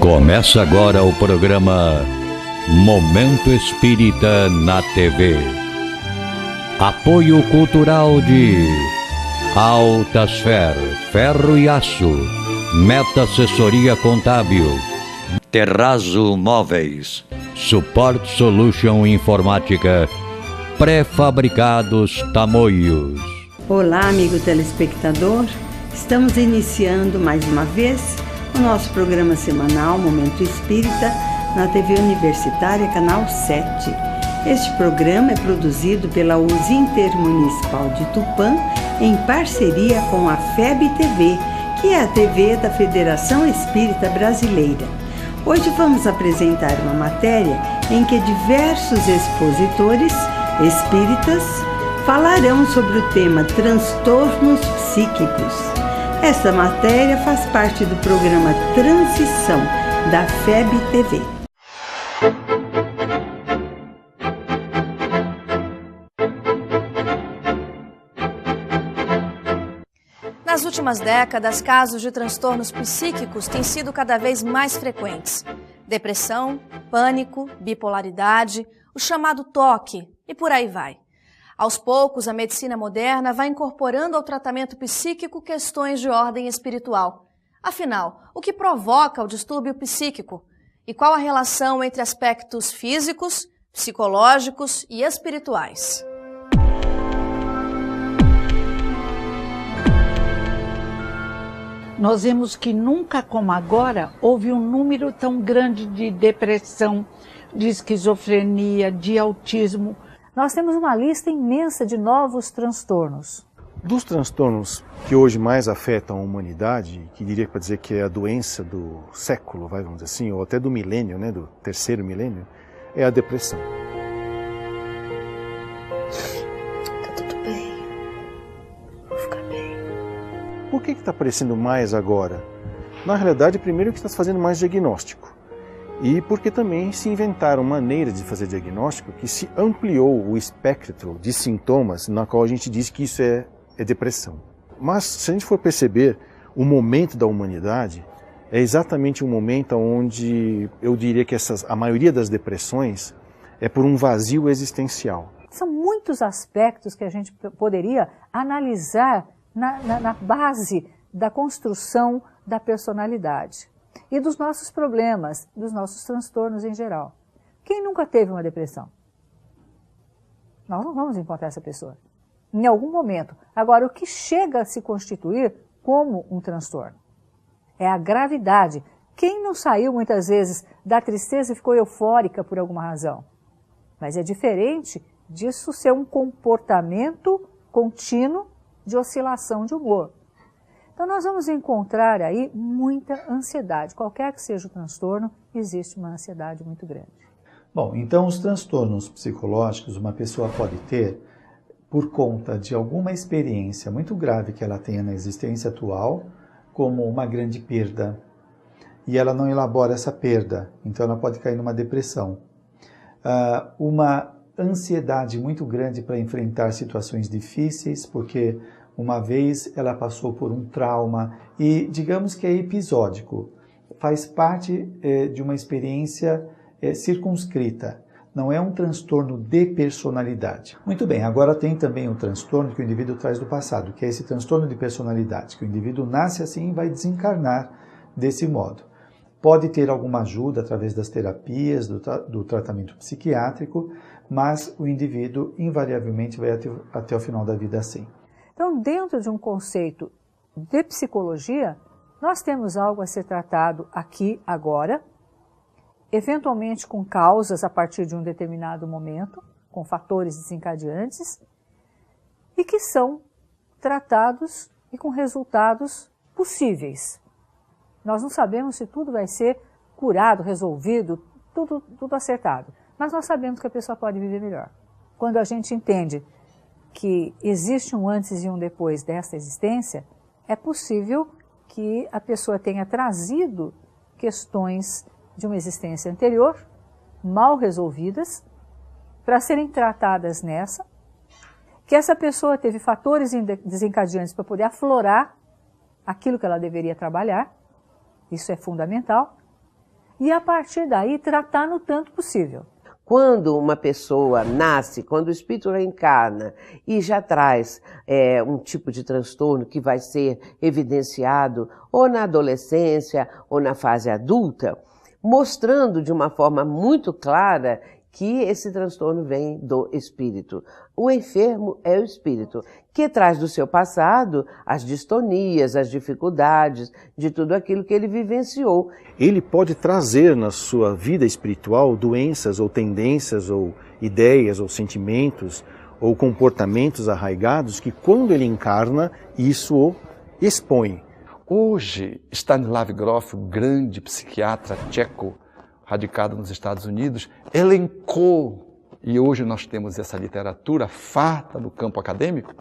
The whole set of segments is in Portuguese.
Começa agora o programa Momento Espírita na TV. Apoio cultural de Altasfer, Ferro e Aço, Meta Assessoria Contábil, Terrazzo Móveis, Support Solution Informática, Pré-fabricados Tamoios. Olá, amigo telespectador. Estamos iniciando mais uma vez o nosso programa semanal Momento Espírita na TV Universitária, canal 7. Este programa é produzido pela US Intermunicipal de Tupã em parceria com a FEB TV, que é a TV da Federação Espírita Brasileira. Hoje vamos apresentar uma matéria em que diversos expositores espíritas falarão sobre o tema transtornos psíquicos. Esta matéria faz parte do programa Transição da FEB TV. Nas últimas décadas, casos de transtornos psíquicos têm sido cada vez mais frequentes. Depressão, pânico, bipolaridade, o chamado toque e por aí vai. Aos poucos, a medicina moderna vai incorporando ao tratamento psíquico questões de ordem espiritual. Afinal, o que provoca o distúrbio psíquico? E qual a relação entre aspectos físicos, psicológicos e espirituais? Nós vemos que nunca como agora houve um número tão grande de depressão, de esquizofrenia, de autismo. Nós temos uma lista imensa de novos transtornos. Dos transtornos que hoje mais afetam a humanidade, que diria para dizer que é a doença do século, vamos dizer assim, ou até do milênio, né, do terceiro milênio, é a depressão. Tá tudo bem. Vou ficar bem. Por que está aparecendo mais agora? Na realidade, primeiro que está fazendo mais diagnóstico. E porque também se inventaram maneiras de fazer diagnóstico que se ampliou o espectro de sintomas na qual a gente diz que isso é depressão. Mas se a gente for perceber, o momento da humanidade é exatamente um momento onde eu diria que a maioria das depressões é por um vazio existencial. São muitos aspectos que a gente poderia analisar na base da construção da personalidade e dos nossos problemas, dos nossos transtornos em geral. Quem nunca teve uma depressão? Nós não vamos encontrar essa pessoa em algum momento. Agora, o que chega a se constituir como um transtorno é a gravidade. Quem não saiu muitas vezes da tristeza e ficou eufórica por alguma razão? Mas é diferente disso ser um comportamento contínuo de oscilação de humor. Então nós vamos encontrar aí muita ansiedade. Qualquer que seja o transtorno, existe uma ansiedade muito grande. Bom, então os transtornos psicológicos uma pessoa pode ter por conta de alguma experiência muito grave que ela tenha na existência atual, como uma grande perda, e ela não elabora essa perda, então ela pode cair numa depressão. Uma ansiedade muito grande para enfrentar situações difíceis, porque uma vez ela passou por um trauma e digamos que é episódico, faz parte de uma experiência circunscrita, não é um transtorno de personalidade. Muito bem, agora tem também o transtorno que o indivíduo traz do passado, que é esse transtorno de personalidade, que o indivíduo nasce assim e vai desencarnar desse modo. Pode ter alguma ajuda através das terapias, do tratamento psiquiátrico, mas o indivíduo invariavelmente vai até o final da vida assim. Então, dentro de um conceito de psicologia, nós temos algo a ser tratado aqui, agora, eventualmente com causas a partir de um determinado momento, com fatores desencadeantes, e que são tratados e com resultados possíveis. Nós não sabemos se tudo vai ser curado, resolvido, tudo acertado, mas nós sabemos que a pessoa pode viver melhor. Quando a gente entende que existe um antes e um depois desta existência, é possível que a pessoa tenha trazido questões de uma existência anterior, mal resolvidas, para serem tratadas nessa, que essa pessoa teve fatores desencadeantes para poder aflorar aquilo que ela deveria trabalhar, isso é fundamental, e a partir daí tratar no tanto possível. Quando uma pessoa nasce, quando o espírito reencarna e já traz um tipo de transtorno que vai ser evidenciado ou na adolescência ou na fase adulta, mostrando de uma forma muito clara que esse transtorno vem do espírito. O enfermo é o espírito, que traz do seu passado as distonias, as dificuldades, de tudo aquilo que ele vivenciou. Ele pode trazer na sua vida espiritual doenças ou tendências ou ideias ou sentimentos ou comportamentos arraigados que quando ele encarna, isso o expõe. Hoje, Stanislav Grof, o grande psiquiatra tcheco, radicado nos Estados Unidos, elencou, e hoje nós temos essa literatura farta no campo acadêmico,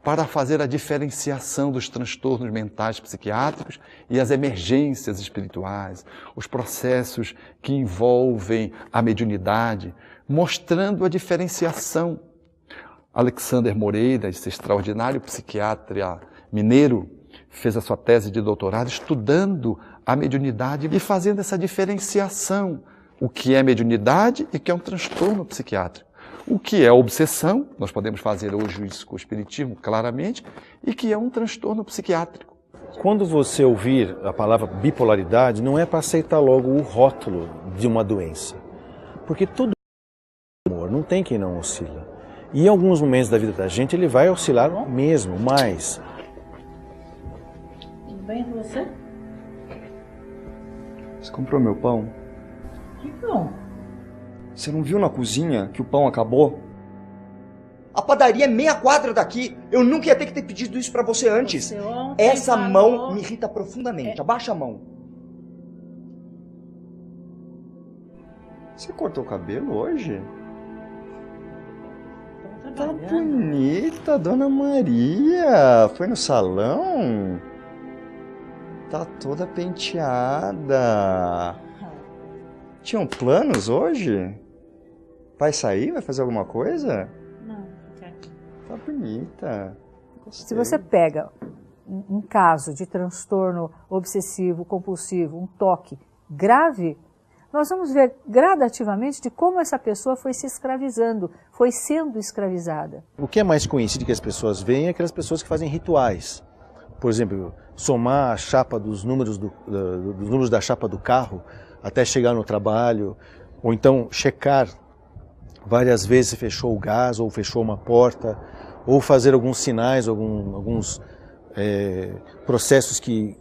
para fazer a diferenciação dos transtornos mentais psiquiátricos e as emergências espirituais, os processos que envolvem a mediunidade, mostrando a diferenciação. Alexander Moreira, esse extraordinário psiquiatra mineiro, fez a sua tese de doutorado estudando a mediunidade e fazendo essa diferenciação. O que é mediunidade e o que é um transtorno psiquiátrico. O que é obsessão, nós podemos fazer hoje isso com o espiritismo claramente, e que é um transtorno psiquiátrico. Quando você ouvir a palavra bipolaridade, não é para aceitar logo o rótulo de uma doença. Porque todo humor, não tem quem não oscila. E em alguns momentos da vida da gente ele vai oscilar mesmo, mais. Tudo bem com você? Você comprou meu pão? Que pão? Você não viu na cozinha que o pão acabou? A padaria é meia quadra daqui. Eu nunca ia ter que ter pedido isso pra você antes. Essa mão me irrita profundamente. Abaixa a mão. Você cortou o cabelo hoje? Tá bonita, Dona Maria. Foi no salão? Tá toda penteada. Tinham planos hoje? Vai sair? Vai fazer alguma coisa? Não, fica aqui. Tá bonita. Gostei. Se você pega um caso de transtorno obsessivo, compulsivo, um toque grave, nós vamos ver gradativamente de como essa pessoa foi se escravizando, foi sendo escravizada. O que é mais conhecido que as pessoas veem é aquelas pessoas que fazem rituais. Por exemplo, somar a chapa dos números da chapa do carro até chegar no trabalho, ou então checar várias vezes se fechou o gás ou fechou uma porta, ou fazer alguns sinais, alguns processos que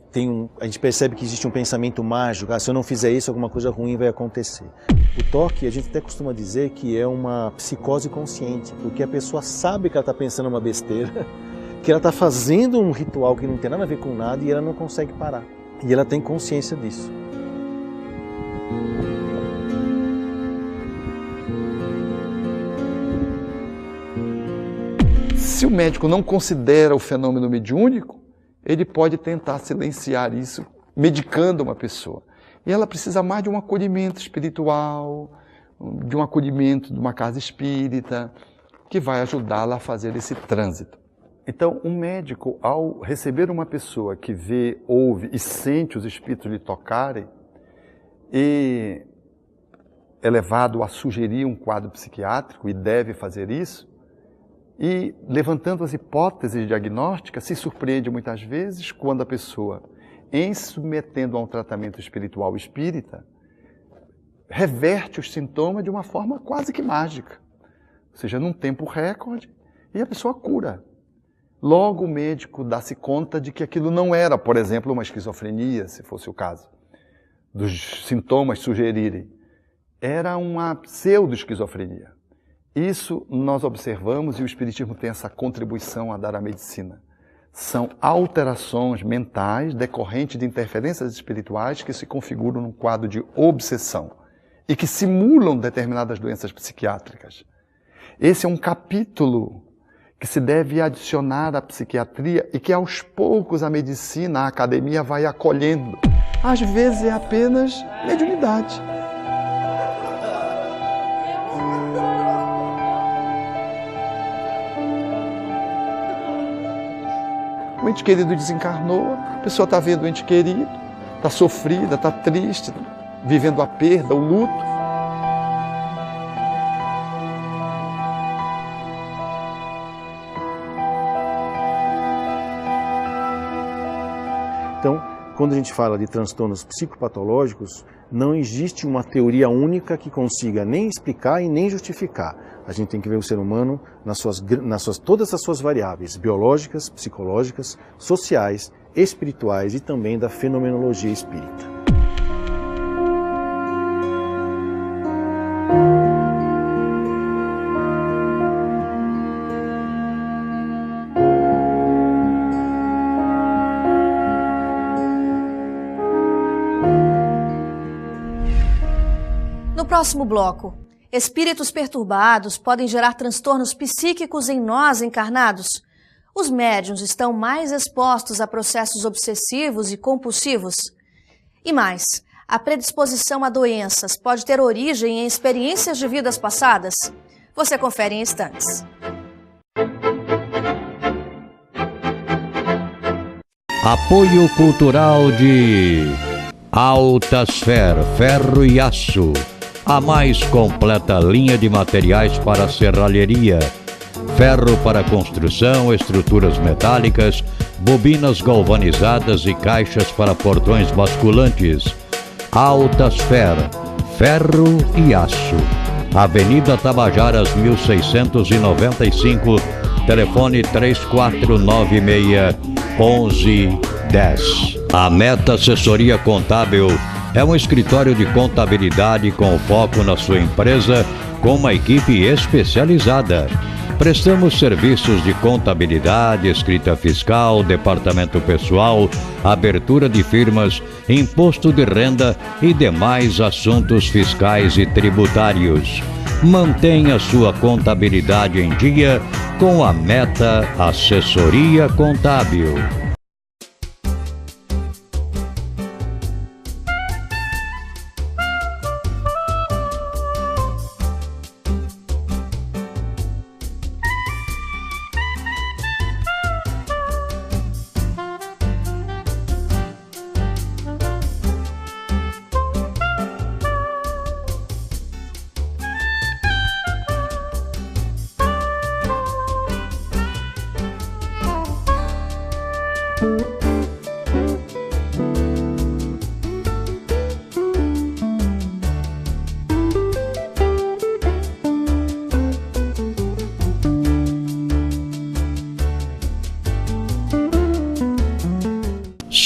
a gente percebe que existe um pensamento mágico, se eu não fizer isso, alguma coisa ruim vai acontecer. O toque, a gente até costuma dizer que é uma psicose consciente, porque a pessoa sabe que ela está pensando uma besteira, que ela está fazendo um ritual que não tem nada a ver com nada e ela não consegue parar. E ela tem consciência disso. Se o médico não considera o fenômeno mediúnico, ele pode tentar silenciar isso medicando uma pessoa. E ela precisa mais de um acolhimento espiritual, de um acolhimento de uma casa espírita, que vai ajudá-la a fazer esse trânsito. Então, um médico, ao receber uma pessoa que vê, ouve e sente os espíritos lhe tocarem, e é levado a sugerir um quadro psiquiátrico, e deve fazer isso, e levantando as hipóteses diagnósticas, se surpreende muitas vezes quando a pessoa, em se submetendo a um tratamento espiritual espírita, reverte os sintomas de uma forma quase que mágica. Ou seja, num tempo recorde, e a pessoa cura. Logo o médico dá-se conta de que aquilo não era, por exemplo, uma esquizofrenia, se fosse o caso, dos sintomas sugerirem. Era uma pseudo-esquizofrenia. Isso nós observamos e o Espiritismo tem essa contribuição a dar à medicina. São alterações mentais decorrentes de interferências espirituais que se configuram num quadro de obsessão e que simulam determinadas doenças psiquiátricas. Esse é um capítulo que se deve adicionar à psiquiatria e que aos poucos a medicina, a academia vai acolhendo. Às vezes é apenas mediunidade. O ente querido desencarnou, a pessoa está vendo o ente querido, está sofrida, está triste. vivendo a perda, o luto. Então, quando a gente fala de transtornos psicopatológicos, não existe uma teoria única que consiga nem explicar e nem justificar. A gente tem que ver o ser humano todas as suas variáveis biológicas, psicológicas, sociais, espirituais e também da fenomenologia espírita. No próximo bloco, espíritos perturbados podem gerar transtornos psíquicos em nós encarnados? Os médiuns estão mais expostos a processos obsessivos e compulsivos? E mais, a predisposição a doenças pode ter origem em experiências de vidas passadas? Você confere em instantes. Apoio cultural de Altasfer Ferro e Aço, a mais completa linha de materiais para serralheria. Ferro para construção, estruturas metálicas, bobinas galvanizadas e caixas para portões basculantes. Altasfer Ferro e Aço, Avenida Tabajaras 1695, telefone 3496-1110. A Meta Assessoria Contábil é um escritório de contabilidade com foco na sua empresa, com uma equipe especializada. Prestamos serviços de contabilidade, escrita fiscal, departamento pessoal, abertura de firmas, imposto de renda e demais assuntos fiscais e tributários. Mantenha sua contabilidade em dia com a Meta Assessoria Contábil.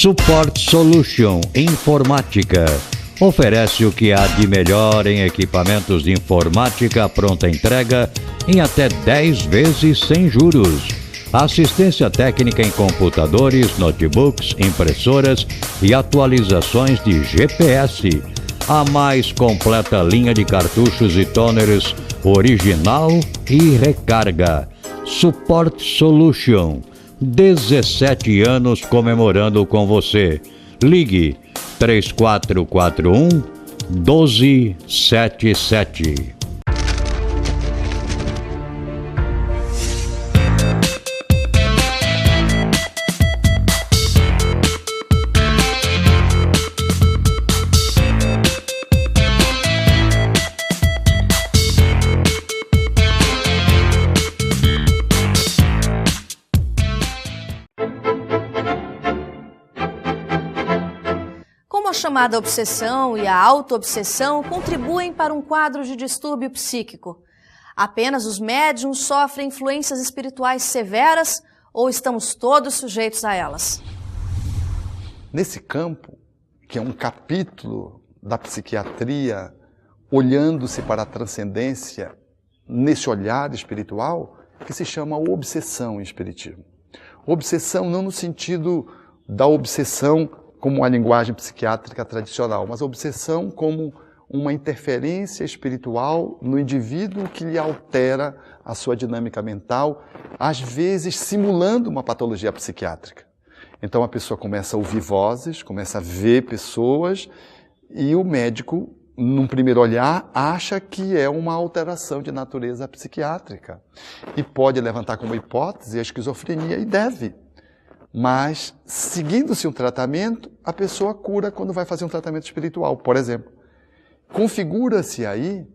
Support Solution Informática oferece o que há de melhor em equipamentos de informática à pronta entrega em até 10 vezes sem juros. Assistência técnica em computadores, notebooks, impressoras e atualizações de GPS. A mais completa linha de cartuchos e toners original e recarga. Support Solution. 17 anos comemorando com você. Ligue 3441 1277. A chamada obsessão e a autoobsessão contribuem para um quadro de distúrbio psíquico. Apenas os médiuns sofrem influências espirituais severas ou estamos todos sujeitos a elas? Nesse campo, que é um capítulo da psiquiatria, olhando-se para a transcendência, nesse olhar espiritual, que se chama obsessão em espiritismo. Obsessão não no sentido da obsessão como a linguagem psiquiátrica tradicional, mas a obsessão como uma interferência espiritual no indivíduo que lhe altera a sua dinâmica mental, às vezes simulando uma patologia psiquiátrica. Então a pessoa começa a ouvir vozes, começa a ver pessoas e o médico, num primeiro olhar, acha que é uma alteração de natureza psiquiátrica e pode levantar como hipótese a esquizofrenia e deve. Mas, seguindo-se um tratamento, a pessoa cura quando vai fazer um tratamento espiritual. Por exemplo, configura-se aí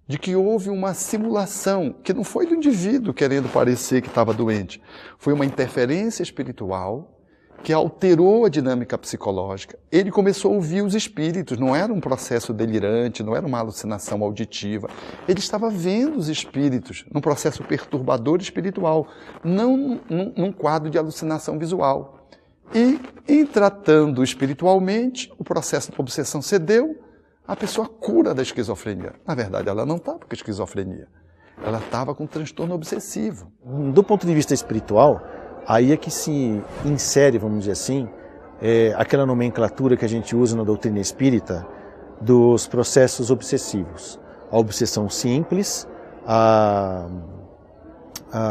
de que houve uma simulação, que não foi do indivíduo querendo parecer que estava doente, foi uma interferência espiritual que alterou a dinâmica psicológica. Ele começou a ouvir os espíritos, não era um processo delirante, não era uma alucinação auditiva. Ele estava vendo os espíritos num processo perturbador espiritual, não num quadro de alucinação visual. E, em tratando espiritualmente, o processo de obsessão cedeu, a pessoa cura da esquizofrenia. Na verdade, ela não estava com esquizofrenia, ela estava com transtorno obsessivo. Do ponto de vista espiritual, aí é que se insere, vamos dizer assim, aquela nomenclatura que a gente usa na doutrina espírita dos processos obsessivos. A obsessão simples, a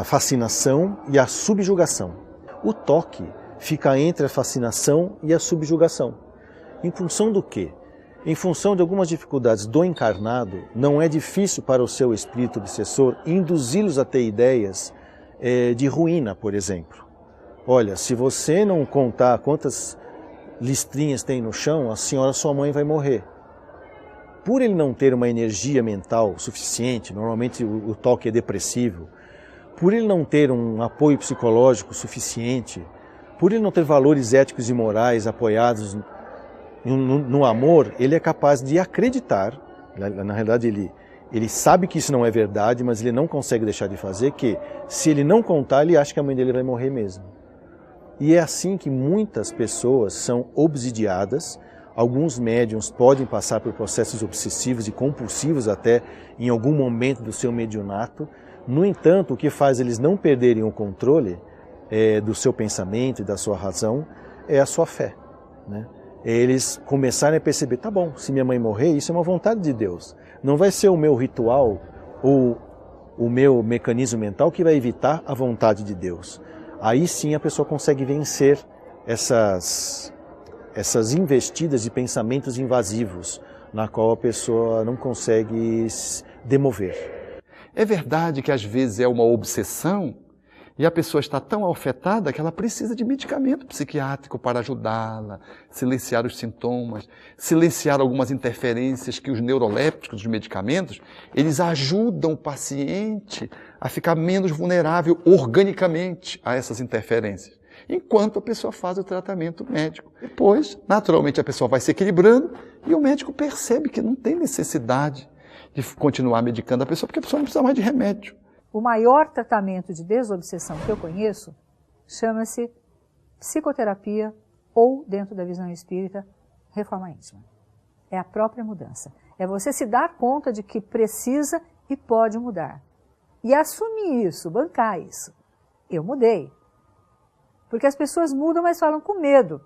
fascinação e a subjugação. O toque fica entre a fascinação e a subjugação. Em função do quê? Em função de algumas dificuldades do encarnado, não é difícil para o seu espírito obsessor induzi-los a ter ideias de ruína, por exemplo. Olha, se você não contar quantas listrinhas tem no chão, a senhora, sua mãe, vai morrer. Por ele não ter uma energia mental suficiente, normalmente o toque é depressivo, por ele não ter um apoio psicológico suficiente, por ele não ter valores éticos e morais apoiados no amor, ele é capaz de acreditar, na realidade ele sabe que isso não é verdade, mas ele não consegue deixar de fazer, que se ele não contar, ele acha que a mãe dele vai morrer mesmo. E é assim que muitas pessoas são obsidiadas. Alguns médiuns podem passar por processos obsessivos e compulsivos até em algum momento do seu mediunato. No entanto, o que faz eles não perderem o controle do seu pensamento e da sua razão é a sua fé, né? Eles começarem a perceber, tá bom, se minha mãe morrer, isso é uma vontade de Deus. Não vai ser o meu ritual ou o meu mecanismo mental que vai evitar a vontade de Deus. Aí sim a pessoa consegue vencer essas investidas de pensamentos invasivos, na qual a pessoa não consegue demover. É verdade que às vezes é uma obsessão e a pessoa está tão afetada que ela precisa de medicamento psiquiátrico para ajudá-la, silenciar os sintomas, silenciar algumas interferências que os neurolépticos dos medicamentos, eles ajudam o paciente a ficar menos vulnerável organicamente a essas interferências, enquanto a pessoa faz o tratamento médico. Depois, naturalmente, a pessoa vai se equilibrando e o médico percebe que não tem necessidade de continuar medicando a pessoa, porque a pessoa não precisa mais de remédio. O maior tratamento de desobsessão que eu conheço chama-se psicoterapia ou, dentro da visão espírita, reforma íntima. É a própria mudança. É você se dar conta de que precisa e pode mudar. E assumir isso, bancar isso. Eu mudei. Porque as pessoas mudam, mas falam com medo.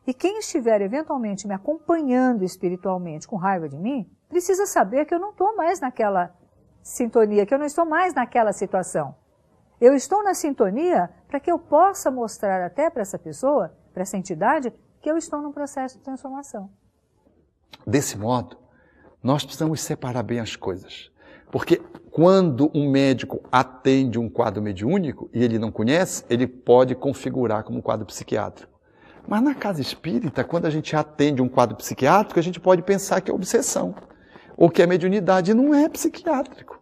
E quem estiver eventualmente me acompanhando espiritualmente com raiva de mim, precisa saber que eu não estou mais naquela sintonia, que eu não estou mais naquela situação. Eu estou na sintonia para que eu possa mostrar até para essa pessoa, para essa entidade, que eu estou num processo de transformação. Desse modo, nós precisamos separar bem as coisas. Porque quando um médico atende um quadro mediúnico e ele não conhece, ele pode configurar como um quadro psiquiátrico. Mas na casa espírita, quando a gente atende um quadro psiquiátrico, a gente pode pensar que é obsessão, ou que é mediunidade, e não é psiquiátrico.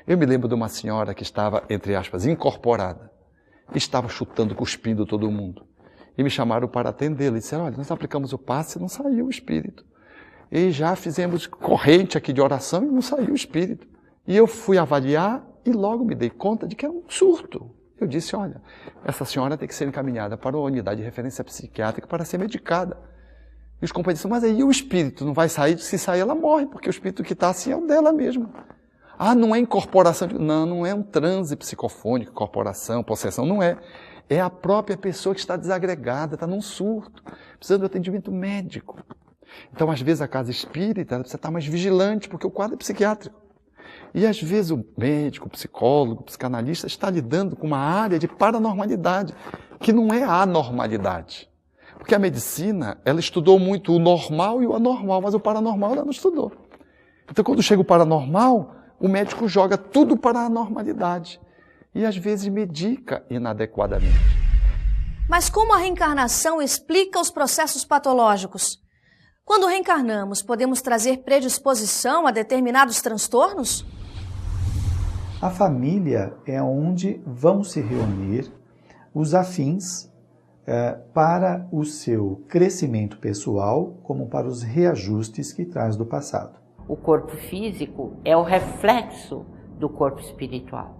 Eu me lembro de uma senhora que estava, entre aspas, incorporada, estava chutando, cuspindo todo mundo. E me chamaram para atendê-la e disseram, olha, nós aplicamos o passe e não saiu o espírito. E já fizemos corrente aqui de oração e não saiu o espírito. E eu fui avaliar e logo me dei conta de que era um surto. Eu disse, olha, essa senhora tem que ser encaminhada para uma unidade de referência psiquiátrica para ser medicada. E os companheiros disseram, mas aí o espírito não vai sair? Se sair, ela morre, porque o espírito que está assim é o dela mesmo. Ah, não é incorporação? Não, não é um transe psicofônico, incorporação, possessão, não é. É a própria pessoa que está desagregada, está num surto, precisando de atendimento médico. Então, às vezes, a casa espírita precisa estar mais vigilante, porque o quadro é psiquiátrico. E, às vezes, o médico, o psicólogo, o psicanalista está lidando com uma área de paranormalidade, que não é a anormalidade. Porque a medicina, ela estudou muito o normal e o anormal, mas o paranormal ela não estudou. Então, quando chega o paranormal, o médico joga tudo para a anormalidade. E, às vezes, medica inadequadamente. Mas como a reencarnação explica os processos patológicos? Quando reencarnamos, podemos trazer predisposição a determinados transtornos? A família é onde vão se reunir os afins para o seu crescimento pessoal, como para os reajustes que traz do passado. O corpo físico é o reflexo do corpo espiritual.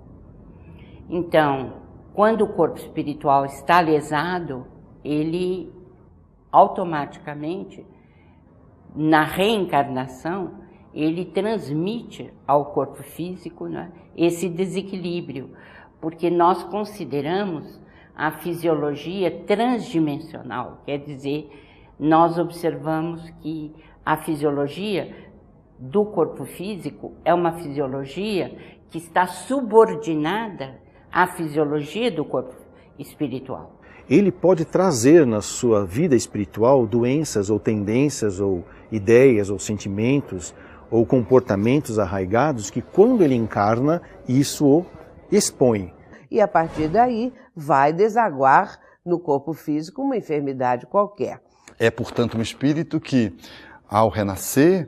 Então, quando o corpo espiritual está lesado, ele automaticamente, na reencarnação, ele transmite ao corpo físico, né, esse desequilíbrio, porque nós consideramos a fisiologia transdimensional, quer dizer, nós observamos que a fisiologia do corpo físico é uma fisiologia que está subordinada à fisiologia do corpo espiritual. Ele pode trazer na sua vida espiritual doenças ou tendências ou ideias ou sentimentos ou comportamentos arraigados que quando ele encarna, isso o expõe. E a partir daí vai desaguar no corpo físico uma enfermidade qualquer. É, portanto, um espírito que, ao renascer,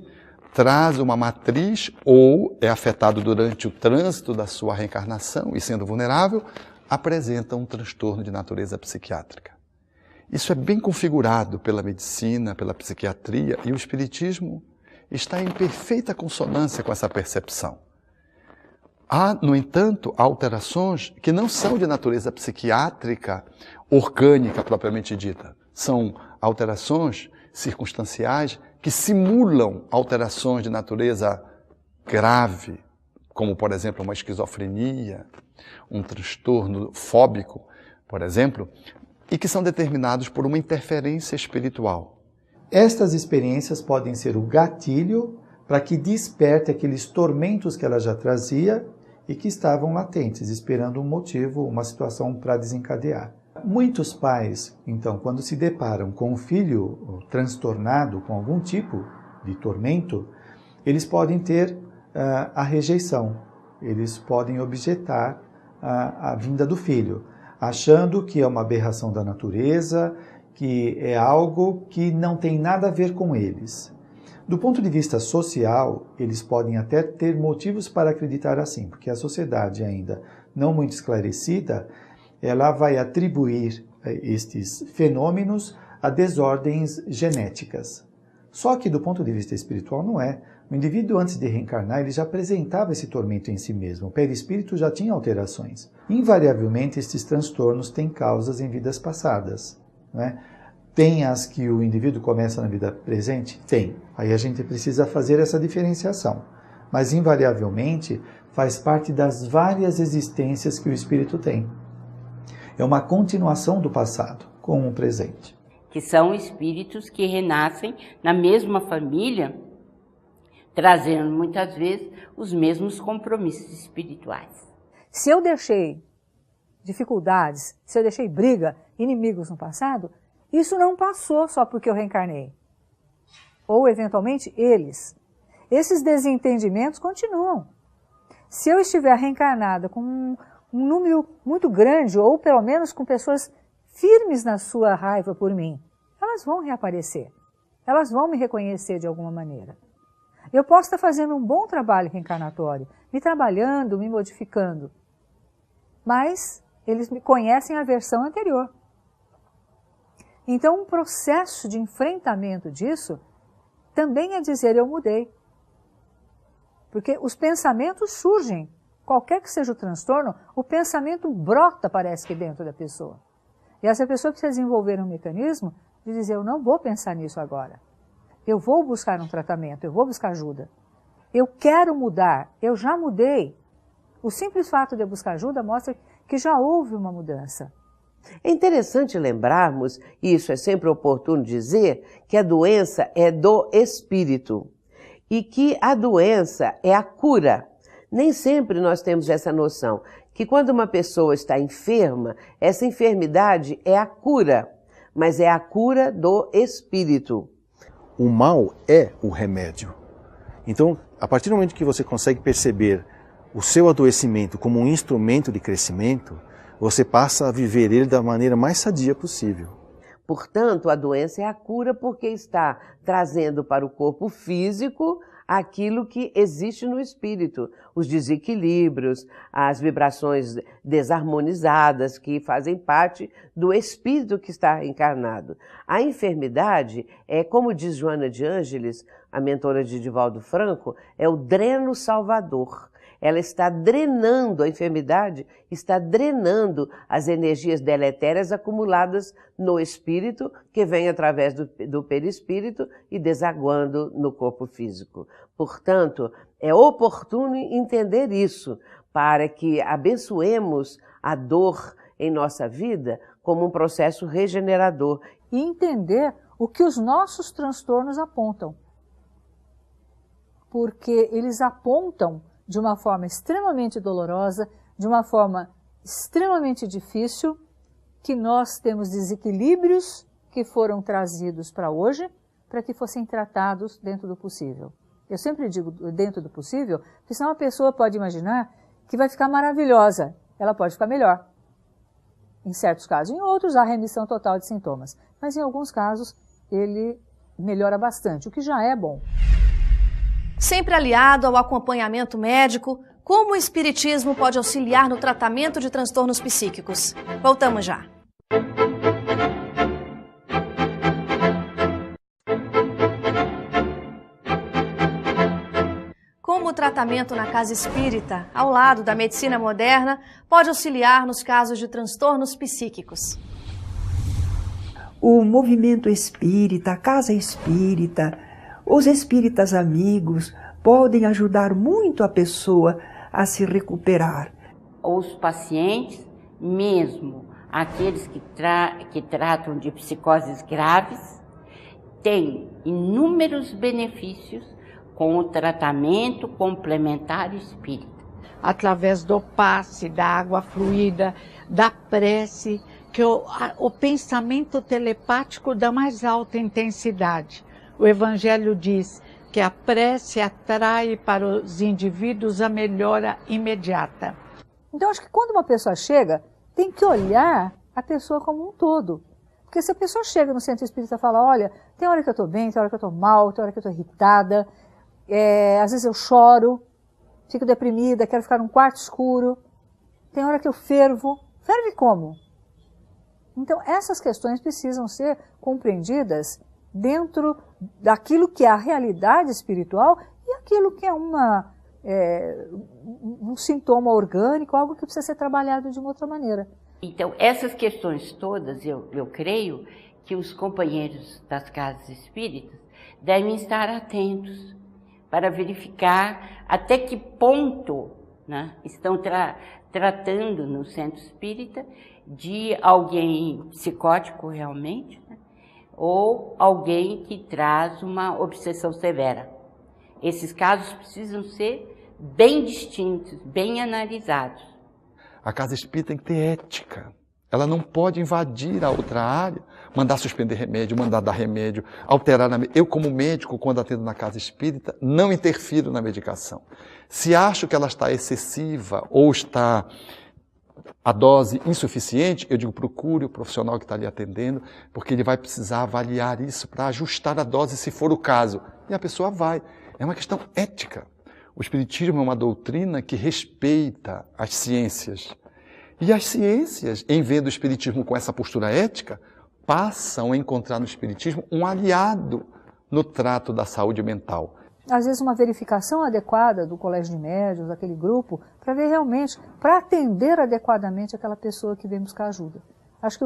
traz uma matriz ou é afetado durante o trânsito da sua reencarnação e, sendo vulnerável, apresenta um transtorno de natureza psiquiátrica. Isso é bem configurado pela medicina, pela psiquiatria, e o espiritismo está em perfeita consonância com essa percepção. Há, no entanto, alterações que não são de natureza psiquiátrica, orgânica propriamente dita. São alterações circunstanciais que simulam alterações de natureza grave, como, por exemplo, uma esquizofrenia, um transtorno fóbico, por exemplo, e que são determinados por uma interferência espiritual. Estas experiências podem ser o gatilho para que desperte aqueles tormentos que ela já trazia e que estavam latentes, esperando um motivo, uma situação para desencadear. Muitos pais, então, quando se deparam com um filho transtornado com algum tipo de tormento, eles podem ter a rejeição, eles podem objetar a vinda do filho, achando que é uma aberração da natureza, que é algo que não tem nada a ver com eles. Do ponto de vista social, eles podem até ter motivos para acreditar assim, porque a sociedade ainda não muito esclarecida, ela vai atribuir estes fenômenos a desordens genéticas. Só que do ponto de vista espiritual não é. O indivíduo, antes de reencarnar, ele já apresentava esse tormento em si mesmo. O perispírito já tinha alterações. Invariavelmente, estes transtornos têm causas em vidas passadas, não é? Tem as que o indivíduo começa na vida presente? Tem. Aí a gente precisa fazer essa diferenciação. Mas, invariavelmente, faz parte das várias existências que o espírito tem. É uma continuação do passado com o presente. Que são espíritos que renascem na mesma família, trazendo muitas vezes os mesmos compromissos espirituais. Se eu deixei dificuldades, se eu deixei briga, inimigos no passado, isso não passou só porque eu reencarnei. Ou, eventualmente, eles. Esses desentendimentos continuam. Se eu estiver reencarnada com um número muito grande, ou pelo menos com pessoas firmes na sua raiva por mim, elas vão reaparecer. Elas vão me reconhecer de alguma maneira. Eu posso estar fazendo um bom trabalho reencarnatório, me trabalhando, me modificando, mas eles me conhecem a versão anterior. Então, um processo de enfrentamento disso também é dizer eu mudei. Porque os pensamentos surgem. Qualquer que seja o transtorno, o pensamento brota, parece que dentro da pessoa. E essa pessoa precisa desenvolver um mecanismo de dizer eu não vou pensar nisso agora. Eu vou buscar um tratamento, eu vou buscar ajuda. Eu quero mudar, eu já mudei. O simples fato de eu buscar ajuda mostra que já houve uma mudança. É interessante lembrarmos, e isso é sempre oportuno dizer, que a doença é do espírito e que a doença é a cura. Nem sempre nós temos essa noção, que quando uma pessoa está enferma, essa enfermidade é a cura, mas é a cura do espírito. O mal é o remédio. Então, a partir do momento que você consegue perceber o seu adoecimento como um instrumento de crescimento, você passa a viver ele da maneira mais sadia possível. Portanto, a doença é a cura porque está trazendo para o corpo físico aquilo que existe no espírito, os desequilíbrios, as vibrações desarmonizadas que fazem parte do espírito que está encarnado. A enfermidade é, como diz Joana de Ângeles, a mentora de Divaldo Franco, é o dreno salvador. Ela está drenando, a enfermidade está drenando as energias deletérias acumuladas no espírito, que vem através do perispírito e desaguando no corpo físico. Portanto, é oportuno entender isso, para que abençoemos a dor em nossa vida como um processo regenerador. E entender o que os nossos transtornos apontam. Porque eles apontam de uma forma extremamente dolorosa, de uma forma extremamente difícil, que nós temos desequilíbrios que foram trazidos para hoje, para que fossem tratados dentro do possível. Eu sempre digo dentro do possível, porque senão a pessoa pode imaginar que vai ficar maravilhosa, ela pode ficar melhor. Em certos casos, em outros há remissão total de sintomas, mas em alguns casos ele melhora bastante, o que já é bom. Sempre aliado ao acompanhamento médico, como o Espiritismo pode auxiliar no tratamento de transtornos psíquicos? Voltamos já. Como o tratamento na casa espírita, ao lado da medicina moderna, pode auxiliar nos casos de transtornos psíquicos? O movimento espírita, a casa espírita, os espíritas amigos podem ajudar muito a pessoa a se recuperar. Os pacientes, mesmo aqueles que tratam de psicoses graves, têm inúmeros benefícios com o tratamento complementar espírita. Através do passe, da água fluida, da prece, que o pensamento telepático da mais alta intensidade. O Evangelho diz que a prece atrai para os indivíduos a melhora imediata. Então, acho que quando uma pessoa chega, tem que olhar a pessoa como um todo. Porque se a pessoa chega no centro espírita e fala, olha, tem hora que eu estou bem, tem hora que eu estou mal, tem hora que eu estou irritada, às vezes eu choro, fico deprimida, quero ficar num quarto escuro, tem hora que eu fervo. Ferve como? Então, essas questões precisam ser compreendidas dentro daquilo que é a realidade espiritual e aquilo que é um sintoma orgânico, algo que precisa ser trabalhado de uma outra maneira. Então, essas questões todas, eu creio que os companheiros das casas espíritas devem estar atentos para verificar até que ponto, né, estão tratando no centro espírita de alguém psicótico realmente, né, ou alguém que traz uma obsessão severa. Esses casos precisam ser bem distintos, bem analisados. A casa espírita tem que ter ética. Ela não pode invadir a outra área, mandar suspender remédio, mandar dar remédio, alterar. Eu, como médico, quando atendo na casa espírita, não interfiro na medicação. Se acho que ela está excessiva ou está a dose insuficiente, eu digo, procure o profissional que está ali atendendo, porque ele vai precisar avaliar isso para ajustar a dose, se for o caso. E a pessoa vai. É uma questão ética. O Espiritismo é uma doutrina que respeita as ciências. E as ciências, em vez do Espiritismo com essa postura ética, passam a encontrar no Espiritismo um aliado no trato da saúde mental. Às vezes uma verificação adequada do colégio de médiuns, daquele grupo, para ver realmente, para atender adequadamente aquela pessoa que vem buscar ajuda. Acho que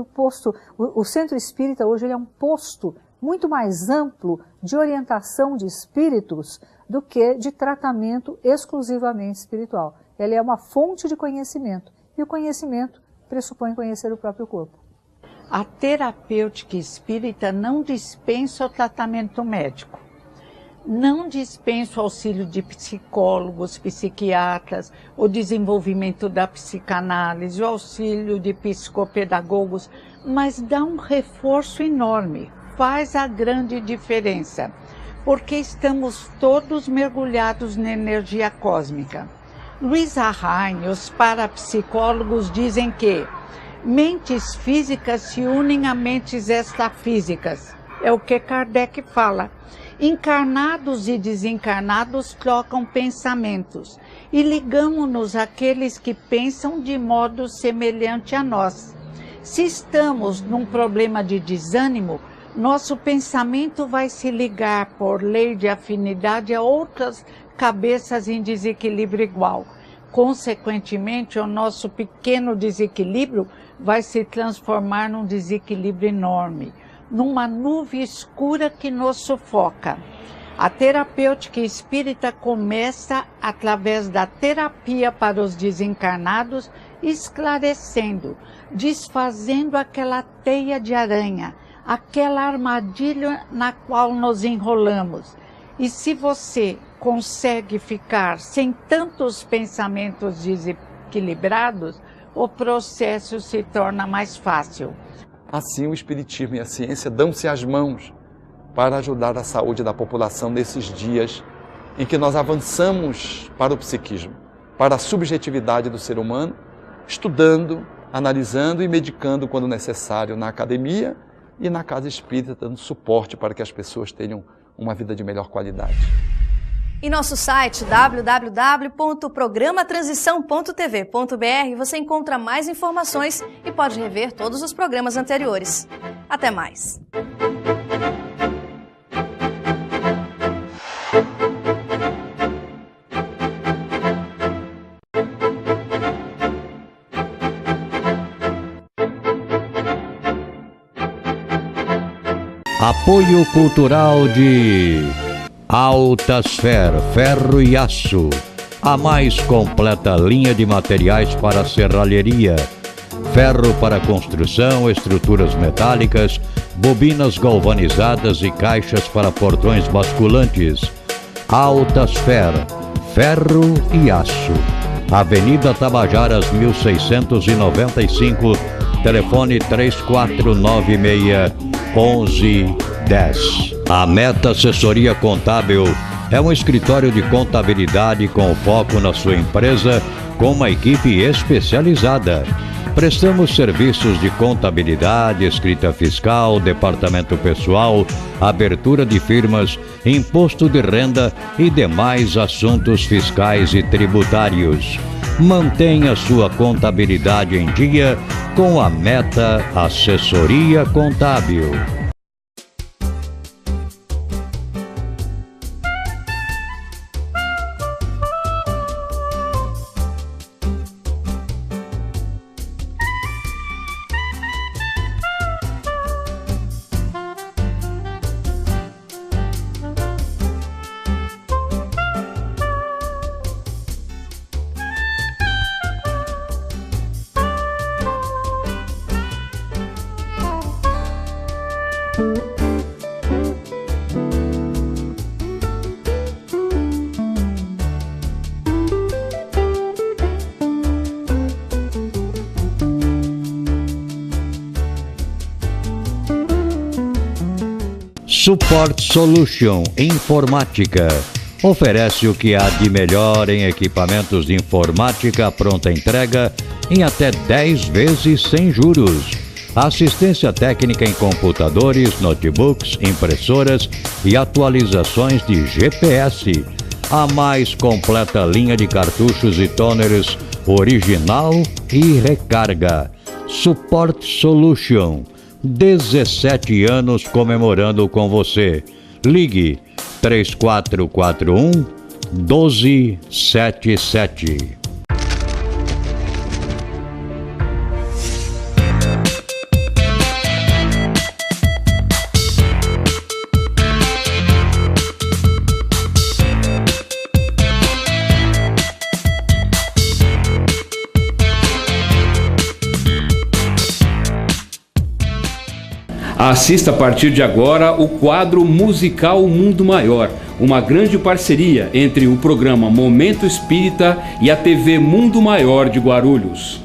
o centro espírita hoje ele é um posto muito mais amplo de orientação de espíritos do que de tratamento exclusivamente espiritual. Ele é uma fonte de conhecimento e o conhecimento pressupõe conhecer o próprio corpo. A terapêutica espírita não dispensa o tratamento médico. Não dispensa o auxílio de psicólogos, psiquiatras, o desenvolvimento da psicanálise, o auxílio de psicopedagogos, mas dá um reforço enorme, faz a grande diferença, porque estamos todos mergulhados na energia cósmica. Louisa Hay, os parapsicólogos dizem que Mentes físicas se unem a mentes extrafísicas. É o que Kardec fala. Encarnados e desencarnados trocam pensamentos e ligamos-nos àqueles que pensam de modo semelhante a nós. Se estamos num problema de desânimo, nosso pensamento vai se ligar por lei de afinidade a outras cabeças em desequilíbrio igual. Consequentemente, o nosso pequeno desequilíbrio vai se transformar num desequilíbrio enorme, numa nuvem escura que nos sufoca. A terapêutica espírita começa através da terapia para os desencarnados, esclarecendo, desfazendo aquela teia de aranha, aquela armadilha na qual nos enrolamos. E se você consegue ficar sem tantos pensamentos desequilibrados, o processo se torna mais fácil. Assim, o Espiritismo e a ciência dão-se as mãos para ajudar a saúde da população nesses dias em que nós avançamos para o psiquismo, para a subjetividade do ser humano, estudando, analisando e medicando quando necessário na academia e na casa espírita, dando suporte para que as pessoas tenham uma vida de melhor qualidade. Em nosso site www.programatransição.tv.br você encontra mais informações e pode rever todos os programas anteriores. Até mais! Apoio cultural de Altasfer, ferro e aço, a mais completa linha de materiais para serralheria, ferro para construção, estruturas metálicas, bobinas galvanizadas e caixas para portões basculantes. Altasfer, ferro e aço, Avenida Tabajaras 1695, telefone 3496-1110. A Meta Assessoria Contábil é um escritório de contabilidade com foco na sua empresa, com uma equipe especializada. Prestamos serviços de contabilidade, escrita fiscal, departamento pessoal, abertura de firmas, imposto de renda e demais assuntos fiscais e tributários. Mantenha sua contabilidade em dia com a Meta Assessoria Contábil. Support Solution Informática oferece o que há de melhor em equipamentos de informática pronta entrega em até 10 vezes sem juros. Assistência técnica em computadores, notebooks, impressoras e atualizações de GPS. A mais completa linha de cartuchos e toners original e recarga. Support Solution. 17 anos comemorando com você. Ligue 3441-1277. Assista a partir de agora o quadro musical Mundo Maior, uma grande parceria entre o programa Momento Espírita e a TV Mundo Maior de Guarulhos.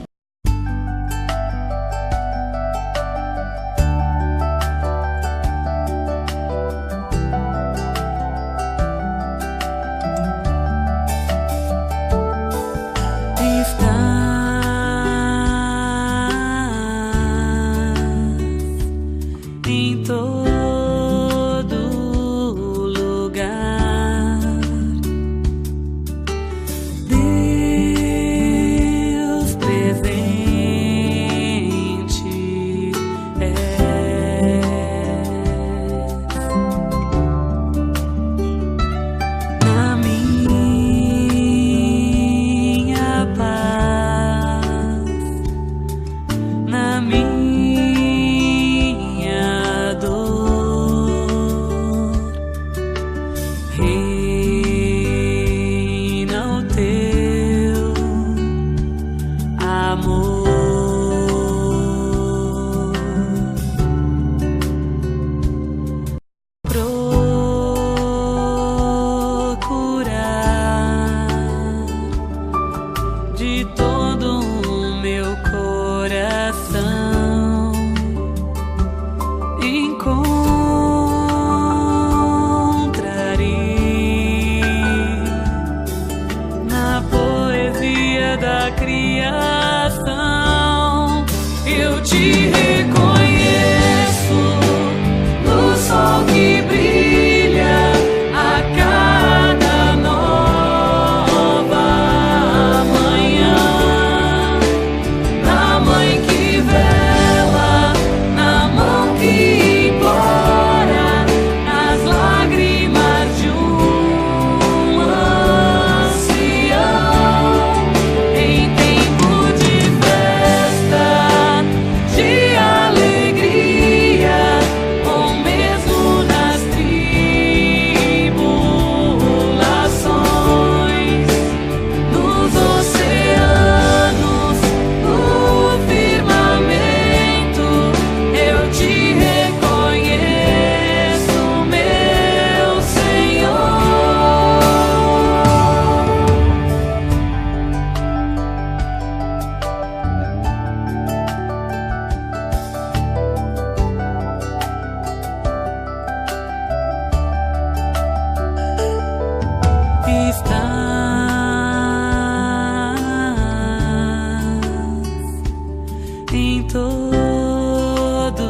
em todo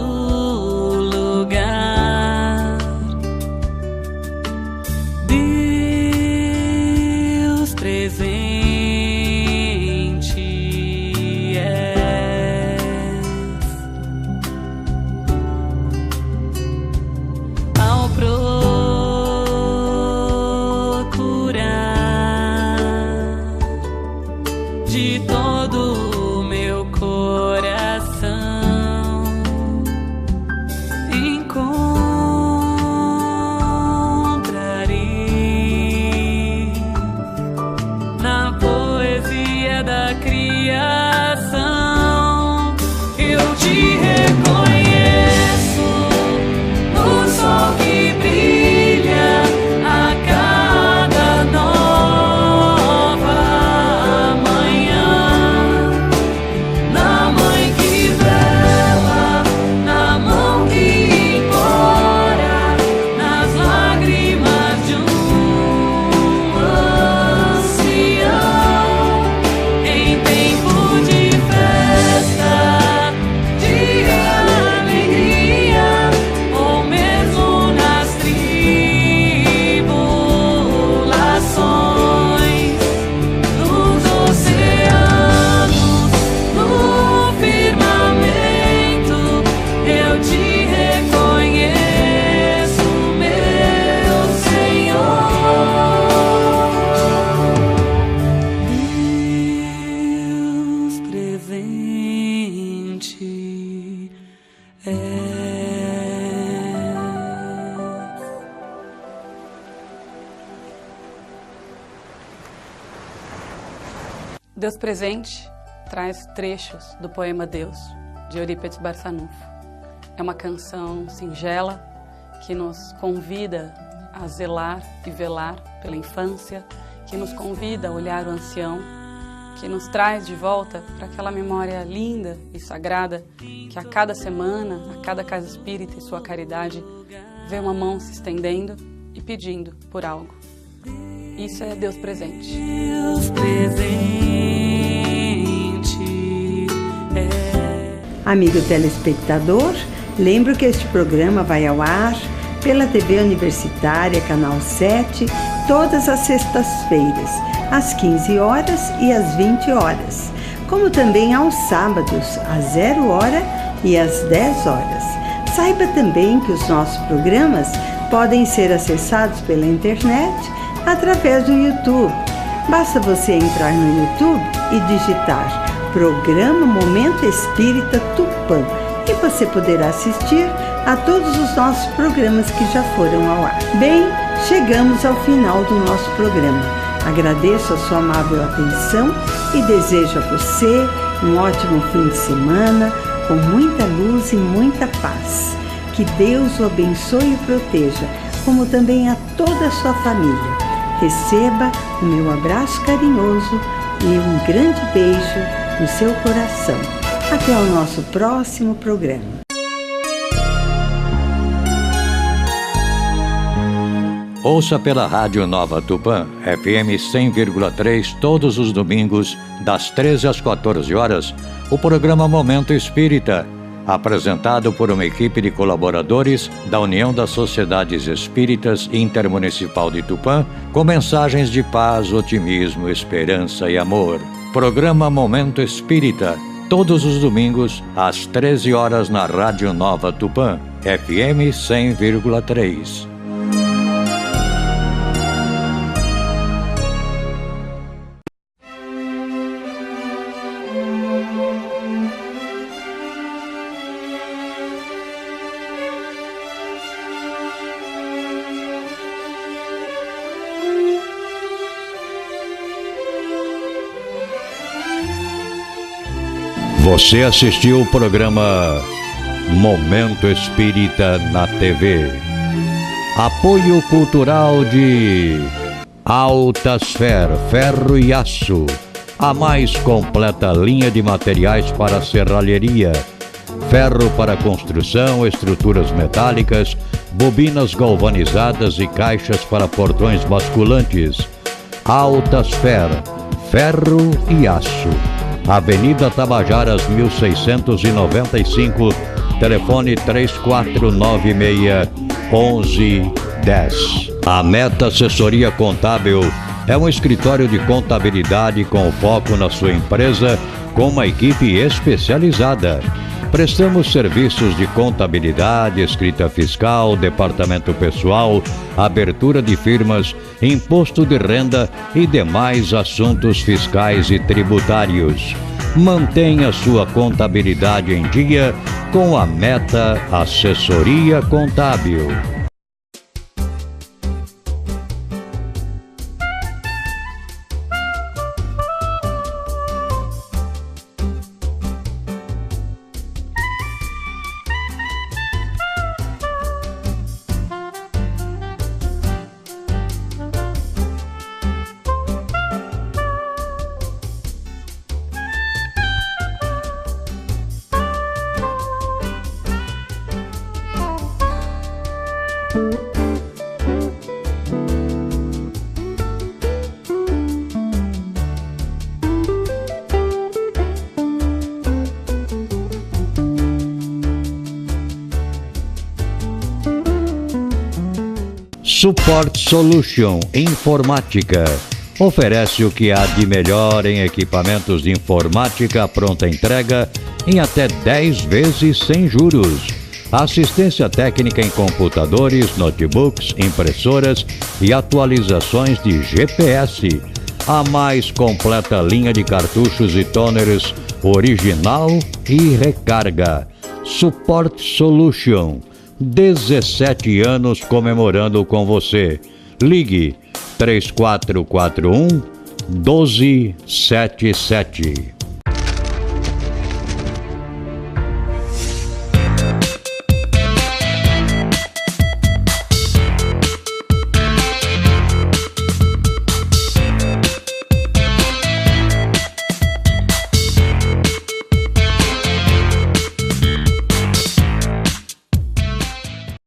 lugar. Deus presente és. Ao procurar de todo o meu coração, encontrarei na poesia da criação. Eu te reconheço no sol que brilha a cada nova manhã, na mãe que vela, na mão que implora, nas lágrimas de um ancião, em tempo de festa, de alegria, ou mesmo nas tribulações, nos oceanos, no firmamento, eu te reconheço, meu Senhor. Deus presente és. Deus Presente traz trechos do poema Deus, de Eurípides Barçanufo. É uma canção singela que nos convida a zelar e velar pela infância, que nos convida a olhar o ancião, que nos traz de volta para aquela memória linda e sagrada que a cada semana, a cada casa espírita e sua caridade, vê uma mão se estendendo e pedindo por algo. Isso é Deus Presente. Deus presente é. Amigo telespectador, lembro que este programa vai ao ar pela TV Universitária, Canal 7, todas as sextas-feiras, às 15 horas e às 20 horas, como também aos sábados, às 0 hora e às 10 horas. Saiba também que os nossos programas podem ser acessados pela internet através do YouTube. Basta você entrar no YouTube e digitar Programa Momento Espírita Tupã e você poderá assistir a todos os nossos programas que já foram ao ar. Bem, chegamos ao final do nosso programa. Agradeço a sua amável atenção e desejo a você um ótimo fim de semana, com muita luz e muita paz. Que Deus o abençoe e proteja, como também a toda a sua família. Receba o meu abraço carinhoso e um grande beijo no seu coração. Até o nosso próximo programa. Ouça pela Rádio Nova Tupã, FM 100,3, todos os domingos, das 13 às 14 horas, o programa Momento Espírita, apresentado por uma equipe de colaboradores da União das Sociedades Espíritas Intermunicipal de Tupã, com mensagens de paz, otimismo, esperança e amor. Programa Momento Espírita, todos os domingos, às 13 horas na Rádio Nova Tupã, FM 100,3. Você assistiu o programa Momento Espírita na TV. Apoio cultural de Altasfer Ferro e Aço, a mais completa linha de materiais para serralheria, ferro para construção, estruturas metálicas, bobinas galvanizadas e caixas para portões basculantes. Altasfer, ferro e aço. Avenida Tabajaras 1695, telefone 3496-1110. A Meta Assessoria Contábil é um escritório de contabilidade com foco na sua empresa, com uma equipe especializada. Prestamos serviços de contabilidade, escrita fiscal, departamento pessoal, abertura de firmas, imposto de renda e demais assuntos fiscais e tributários. Mantenha sua contabilidade em dia com a Meta Assessoria Contábil. Support Solution Informática oferece o que há de melhor em equipamentos de informática pronta entrega em até 10 vezes sem juros. Assistência técnica em computadores, notebooks, impressoras e atualizações de GPS. A mais completa linha de cartuchos e toners original e recarga. Support Solution. 17 anos comemorando com você. Ligue 3441 1277.